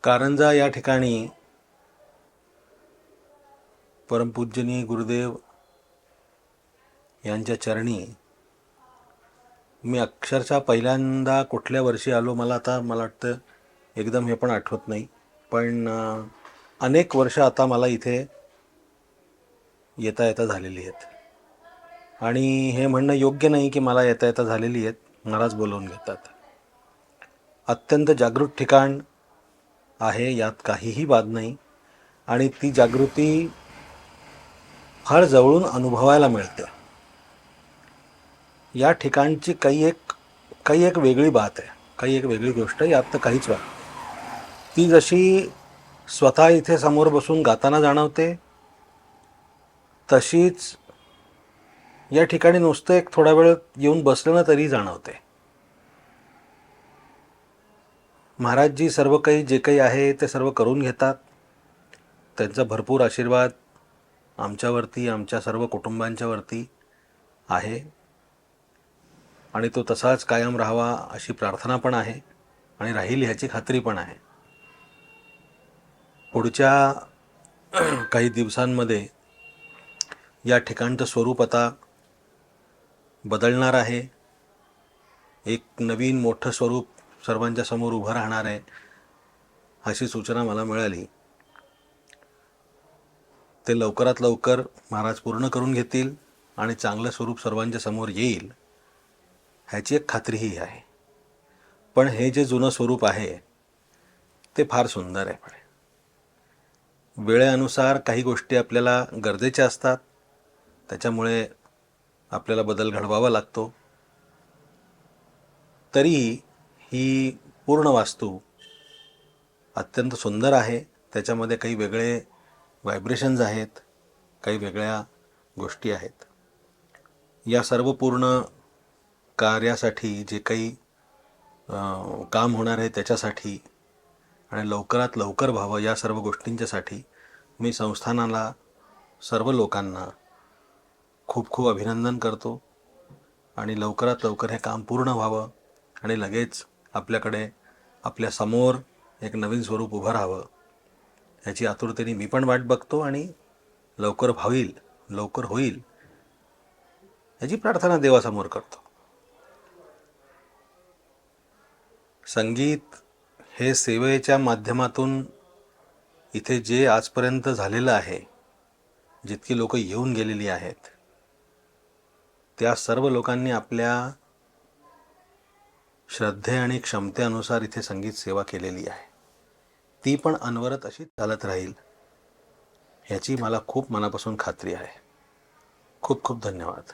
कारंजा या ठिकाणी परमपूजनीय गुरुदेव यांच्या चरणी मी अक्षरशः पहिल्यांदा कुठल्या वर्षी आलो मला वाटतं एकदम हे पण आठवत नाही, पण अनेक वर्ष आता मला इथे येता येता झालेली आहेत. आणि हे म्हणणं योग्य नाही की मला येता येता झालेली आहेत, मलाच बोलवून घेतात. अत्यंत जागृत ठिकाण आहे, यात काहीही वाद नाही. आणि ती जागृती फार जवळून अनुभवायला मिळते. या ठिकाणची काही एक वेगळी बात आहे, काही एक वेगळी गोष्ट आहे, यात तर काहीच वाद. ती जशी स्वतः इथे समोर बसून गाताना जाणवते, तशीच या ठिकाणी नुसतं एक थोडा वेळ येऊन बसलं ना तरी जाणवते. महाराजजी सर्व काही जे काही आहे ते सर्व करून घेतात. त्यांचा भरपूर आशीर्वाद आमच्यावरती, आमच्या सर्व कुटुंबांच्यावरती आहे आणि तो तसाच कायम राहावा अशी प्रार्थना पण आहे आणि राहील ह्याची खात्री पण आहे. पुढच्या काही दिवसांमध्ये या ठिकाणचं स्वरूप आता बदलणार आहे. एक नवीन मोठं स्वरूप सर्वांच्या समोर उभं राहणार आहे अशी सूचना मला मिळाली. ते लवकरात लवकर महाराज पूर्ण करून घेतील आणि चांगलं स्वरूप सर्वांच्या समोर येईल ह्याची एक खात्रीही आहे. पण हे जे जुनं स्वरूप आहे ते फार सुंदर आहे. पण वेळेनुसार काही गोष्टी आपल्याला गरजेच्या असतात, त्याच्यामुळे आपल्याला बदल घडवावा लागतो. तरीही ही पूर्ण वास्तू अत्यंत सुंदर आहे. त्याच्यामध्ये काही वेगळे व्हायब्रेशन्स आहेत, काही वेगळ्या गोष्टी आहेत. या सर्व पूर्ण कार्यासाठी जे काही काम होणार आहे त्याच्यासाठी आणि लवकरात लवकर व्हावं या सर्व गोष्टींच्यासाठी मी संस्थानाला, सर्व लोकांना खूप खूप अभिनंदन करतो. आणि लवकरात लवकर हे काम पूर्ण व्हावं आणि लगेच आपल्याकडे, आपल्या समोर एक नवीन स्वरूप उभं राहावं ह्याची आतुरतेने मी पण वाट बघतो आणि लवकर व्हावील, लवकर होईल ह्याची प्रार्थना देवासमोर करतो. संगीत हे सेवेच्या माध्यमातून इथे जे आजपर्यंत झालेलं आहे, जितकी लोक येऊन गेलेली आहेत, त्या सर्व लोकांनी आपल्या श्रद्धे आणि क्षमतेनुसार इथे संगीत सेवा केलेली आहे. ती पण अनवरत अशी चालत राहील ह्याची मला खूप मनापासून खात्री आहे. खूप खूप धन्यवाद.